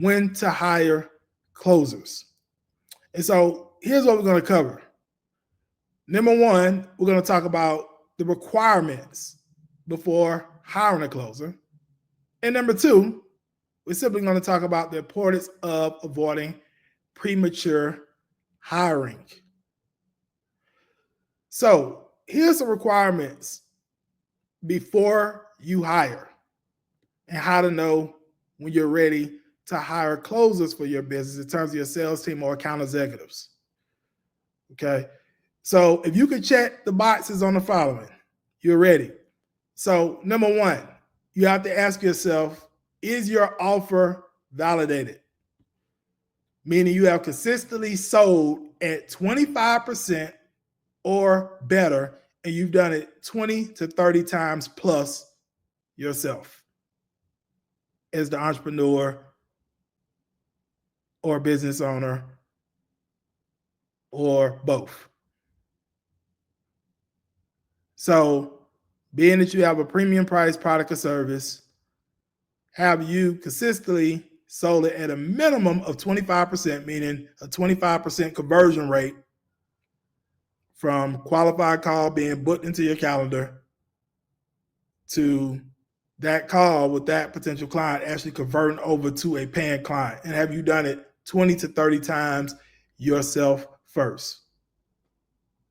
when to hire closers. And so here's what we're going to cover. Number one, we're going to talk about the requirements before hiring a closer. And number two, we're simply going to talk about the importance of avoiding premature hiring. So here's the requirements before you hire and how to know when you're ready to hire closers for your business in terms of your sales team or account executives. Okay. So if you could check the boxes on the following, you're ready. So number one, you have to ask yourself, is your offer validated? Meaning you have consistently sold at 25% or better, and you've done it 20 to 30 times plus yourself as the entrepreneur or business owner or both. So being that you have a premium price product or service, have you consistently sold it at a minimum of 25%, meaning a 25% conversion rate from qualified call being booked into your calendar to that call with that potential client actually converting over to a paying client? And have you done it 20 to 30 times yourself first?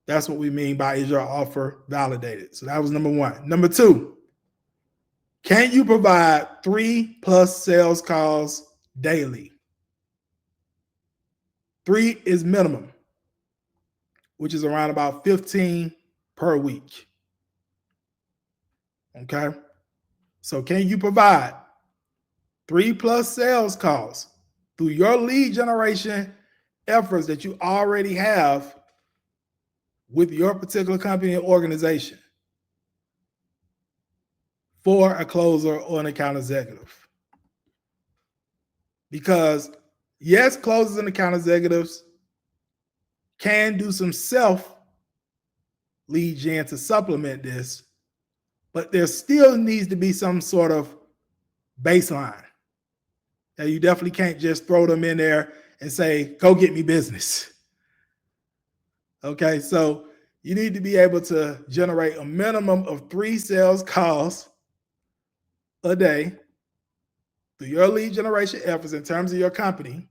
That's what we mean by, is your offer validated? So that was number one. Number two, can you provide 3+ sales calls daily? 3 is minimum, which is around about 15 per week. Okay. So can you provide 3+ sales calls through your lead generation efforts that you already have with your particular company and organization for a closer or an account executive? Because yes, closers and account executives can do some self lead gen to supplement this, but there still needs to be some sort of baseline. Now, you definitely can't just throw them in there and say, go get me business. Okay, so you need to be able to generate a minimum of 3 sales calls a day through your lead generation efforts in terms of your company,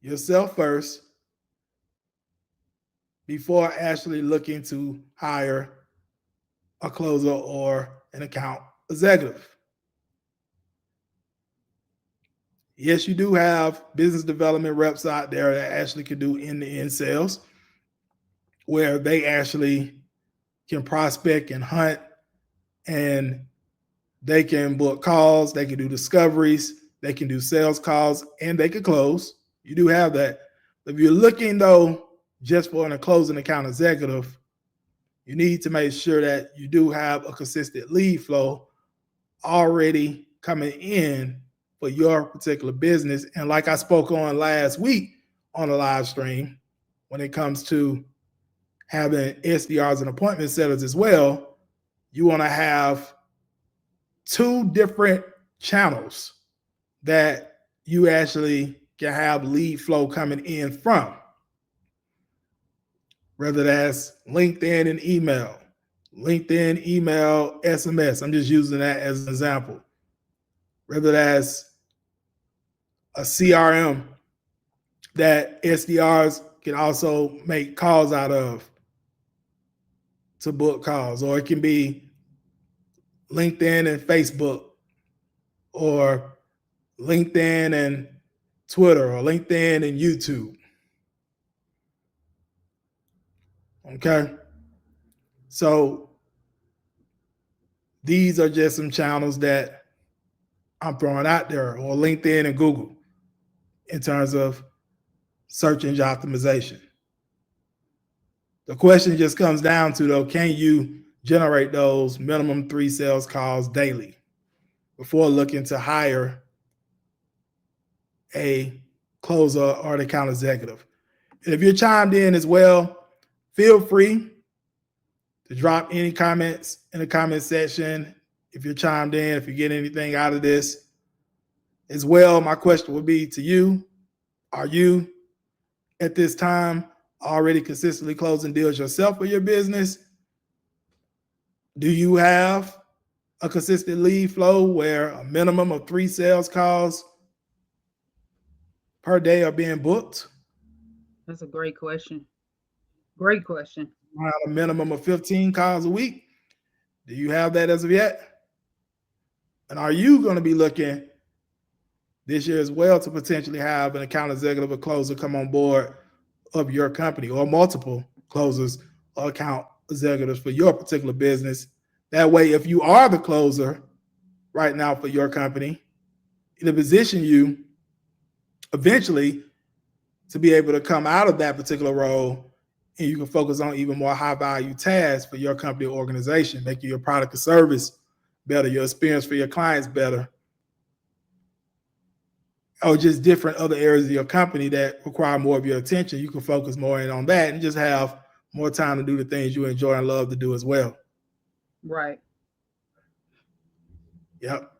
yourself first, before actually looking to hire a closer or an account executive. Yes, you do have business development reps out there that actually can do end-to-end sales, where they actually can prospect and hunt, and they can book calls, they can do discoveries, they can do sales calls, and they can close. You do have that. If you're looking, though, just for a closing account executive, you need to make sure that you do have a consistent lead flow already coming in for your particular business. And like I spoke on last week on a live stream, when it comes to having SDRs and appointment setters as well, you want to have 2 different channels that you actually can have lead flow coming in from, whether that's LinkedIn and email, LinkedIn, email, SMS. I'm just using that as an example. Whether that's a CRM that SDRs can also make calls out of to book calls, or it can be LinkedIn and Facebook, or LinkedIn and Twitter, or LinkedIn and YouTube. Okay. So these are just some channels that I'm throwing out there, or LinkedIn and Google, in terms of search engine optimization. The question just comes down to, though, can you generate those minimum 3 sales calls daily before looking to hire a closer or an account executive? And if you're chimed in as well, feel free to drop any comments in the comment section if you're chimed in, if you get anything out of this as well. My question would be to you: are you at this time already consistently closing deals yourself for your business? Do you have a consistent lead flow where a minimum of 3 sales calls per day are being booked? That's a great question. Great question. Around a minimum of 15 calls a week. Do you have that as of yet? And are you going to be looking this year as well to potentially have an account executive or closer come on board of your company, or multiple closers or account executives for your particular business? That way, if you are the closer right now for your company, it'll position you eventually to be able to come out of that particular role, and you can focus on even more high value tasks for your company or organization, making your product or service better, your experience for your clients better, or just different other areas of your company that require more of your attention. You can focus more in on that and just have more time to do the things you enjoy and love to do as well. Right. Yep.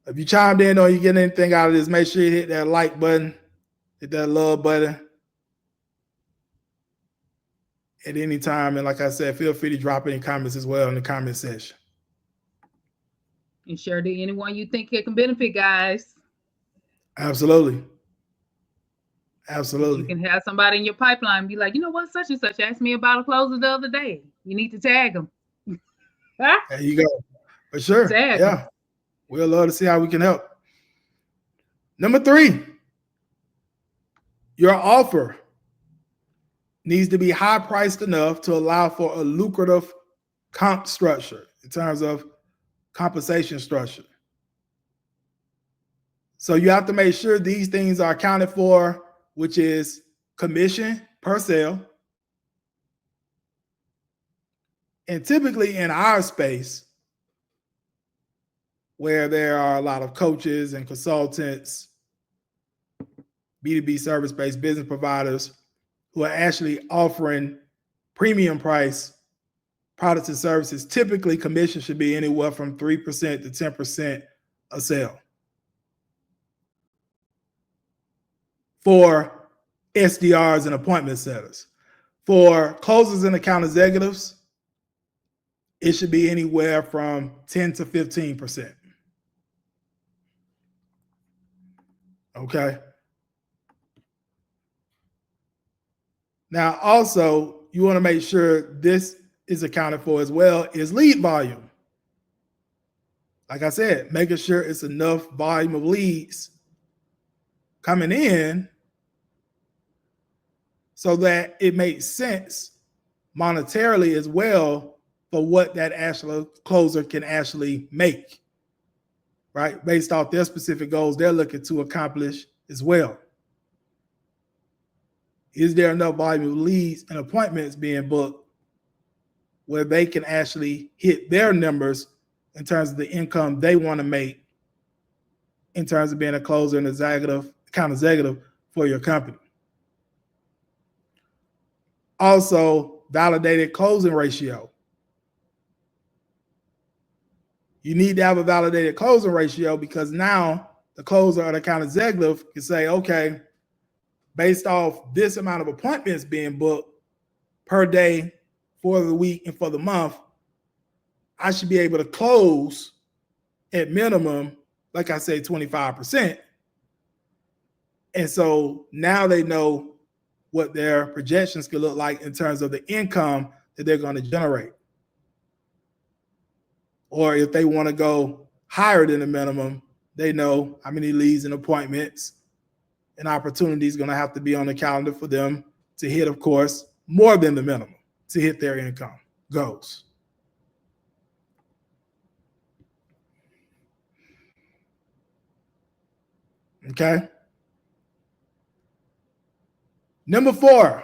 If you chimed in or you get anything out of this, make sure you hit that like button, hit that love button at any time. And like I said, feel free to drop any comments as well in the comment section. And share to anyone you think it can benefit, guys. Absolutely. You Absolutely. can have somebody in your pipeline and be like, you know what, such and such asked me about a closer the other day. You need to tag them. There you go. For sure. Tag them. Yeah. We'll love to see how we can help. Number 3, your offer needs to be high priced enough to allow for a lucrative comp structure in terms of compensation structure. So you have to make sure these things are accounted for, which is commission per sale. And typically in our space, where there are a lot of coaches and consultants, B2B service-based business providers who are actually offering premium price products and services, typically commission should be anywhere from 3% to 10% a sale. For SDRs and appointment setters. For closers and account executives, it should be anywhere from 10 to 15%. Okay. Now, also, you want to make sure this is accounted for as well is lead volume. Like I said, making sure it's enough volume of leads coming in so that it makes sense monetarily as well for what that actual closer can actually make, right? Based off their specific goals they're looking to accomplish as well. Is there enough volume of leads and appointments being booked where they can actually hit their numbers in terms of the income they want to make in terms of being a closer and account executive for your company? Also, validated closing ratio. You need to have a validated closing ratio because now the closer or the account executive can say, okay, based off this amount of appointments being booked per day for the week and for the month, I should be able to close at minimum, like I say, 25%. And so now they know what their projections could look like in terms of the income that they're going to generate. Or if they want to go higher than the minimum, they know how many leads and appointments and opportunities going to have to be on the calendar for them to hit, of course, more than the minimum to hit their income goals. Okay. Number 4,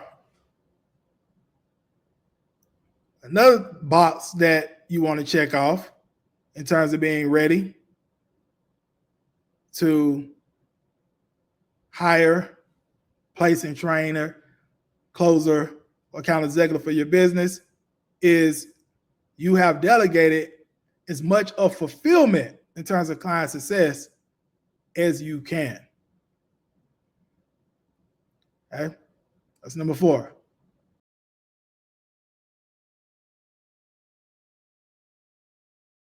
another box that you want to check off in terms of being ready to hire, place and trainer, closer, account executive for your business is you have delegated as much of fulfillment in terms of client success as you can. Okay, that's number 4.